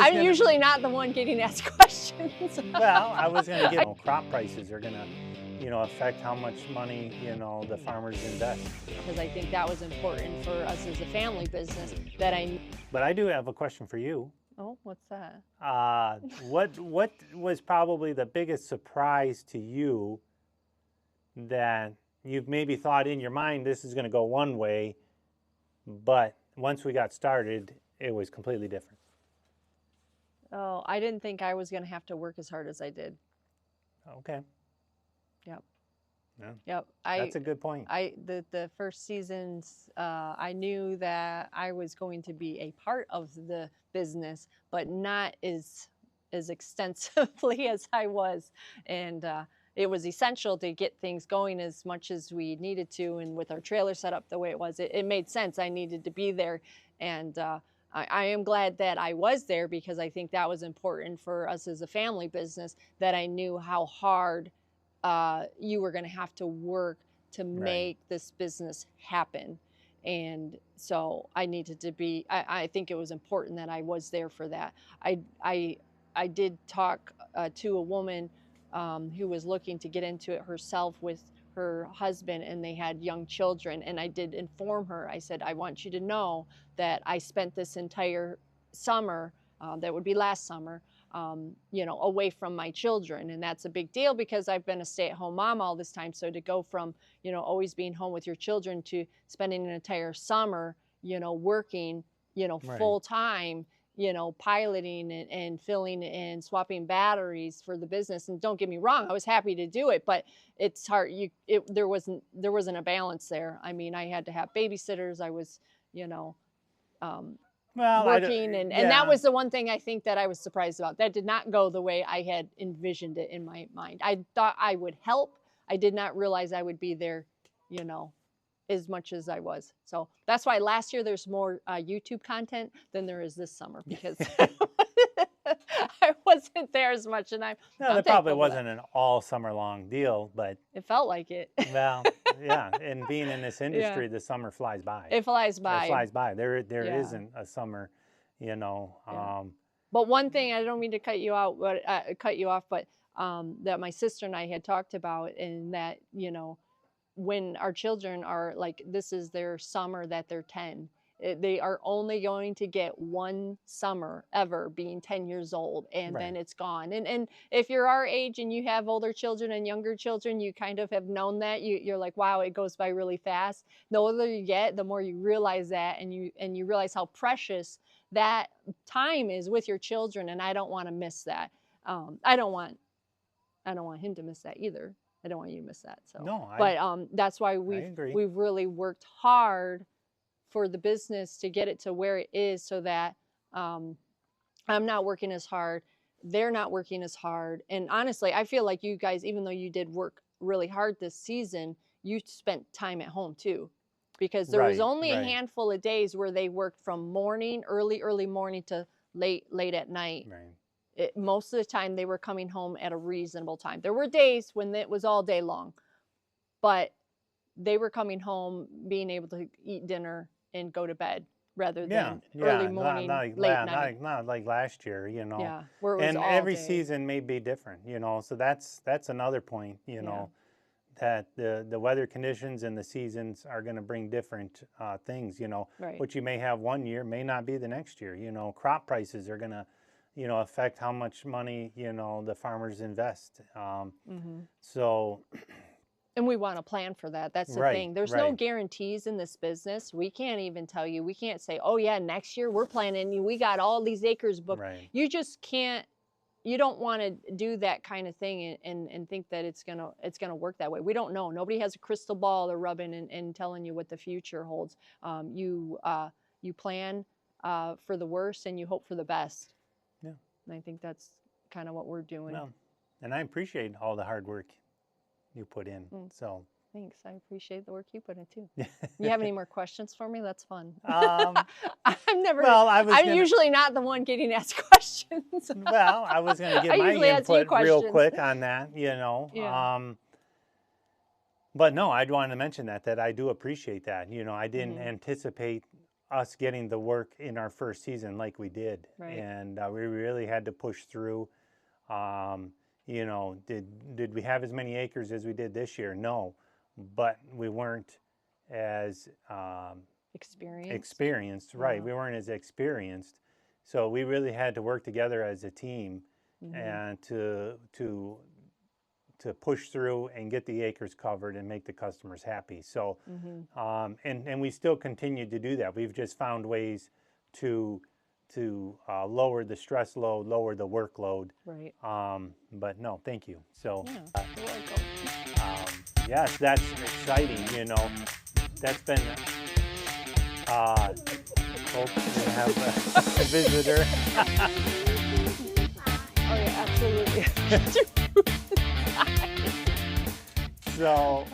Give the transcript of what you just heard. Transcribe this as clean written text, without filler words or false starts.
I'm usually not the one getting asked questions. Well, I was going to get crop prices are going to, affect how much money, the farmers invest. Because I think that was important for us as a family business that I. But I do have a question for you. Oh, what's that? What was probably the biggest surprise to you that you've maybe thought in your mind this is going to go one way, but once we got started, it was completely different? Oh, I didn't think I was going to have to work as hard as I did. Okay. Yep. Yeah. Yep. That's a good point. The first seasons, I knew that I was going to be a part of the business, but not as extensively as I was, and it was essential to get things going as much as we needed to. And with our trailer set up the way it was, it made sense. I needed to be there, and I am glad that I was there because I think that was important for us as a family business. That I knew how hard you were going to have to work to make this business happen. And so I needed to be, I think it was important that I was there for that. I did talk to a woman who was looking to get into it herself with her husband, and they had young children. And I did inform her. I said, I want you to know that I spent this entire summer, that would be last summer, away from my children. And that's a big deal because I've been a stay-at-home mom all this time. So to go from, always being home with your children to spending an entire summer, working, full time, piloting and filling and swapping batteries for the business. And don't get me wrong, I was happy to do it, but it's hard. There wasn't a balance there. I mean, I had to have babysitters. I was, working, and that was the one thing I think that I was surprised about. That did not go the way I had envisioned it in my mind. I thought I would help. I did not realize I would be there, as much as I was. So that's why last year there's more YouTube content than there is this summer, because I wasn't there as much. And that probably wasn't an all summer long deal, but it felt like it. Well, yeah, and being in this industry, the summer flies by. It flies by. It flies by. There isn't a summer, But one thing, I don't mean to cut you out, but cut you off, but that my sister and I had talked about, and that, when our children are like, this is their summer that they're 10. They are only going to get one summer ever being 10 years old, and then it's gone. And if you're our age and you have older children and younger children, you kind of have known that. You're like, wow, it goes by really fast. The older you get, the more you realize that, and you realize how precious that time is with your children. And I don't want to miss that. I don't want him to miss that either. I don't want you to miss that. So no, but that's why we've really worked hard for the business to get it to where it is, so that I'm not working as hard, they're not working as hard. And honestly, I feel like you guys, even though you did work really hard this season, you spent time at home too, because there was only a handful of days where they worked from early morning to late at night. Most of the time they were coming home at a reasonable time. There were days when it was all day long, but they were coming home, being able to eat dinner and go to bed, rather than early morning, late night. Not like last year, Yeah, where it was and all every day. season may be different, so that's another point, that the weather conditions and the seasons are going to bring different things. What you may have one year may not be the next year. Crop prices are going to affect how much money the farmers invest. So. And we want to plan for that. That's the thing. There's no guarantees in this business. We can't even tell you. We can't say, oh yeah, next year we're planning, we got all these acres booked. You just can't. You don't want to do that kind of thing and think that it's gonna work that way. We don't know. Nobody has a crystal ball they're rubbing and telling you what the future holds. You plan for the worst and you hope for the best. Yeah. And I think that's kind of what we're doing. Well, and I appreciate all the hard work you put in. So thanks. I appreciate the work you put in too. You have any more questions for me? That's fun. I'm usually not the one getting asked questions. Well, I was going to give my input real quick on that, but no, I'd want to mention that I do appreciate that. I didn't anticipate us getting the work in our first season like we did. Right. And we really had to push through. You know, did we have as many acres as we did this year? No, but we weren't as experienced. Right. Yeah. We weren't as experienced. So we really had to work together as a team and to push through and get the acres covered and make the customers happy. So, and we still continue to do that. We've just found ways to lower the stress load, lower the workload. Right. But no, thank you. So, Yeah, you're welcome. yes, that's exciting. You know, that's been. Folks, we have a visitor. Oh yeah, absolutely. So,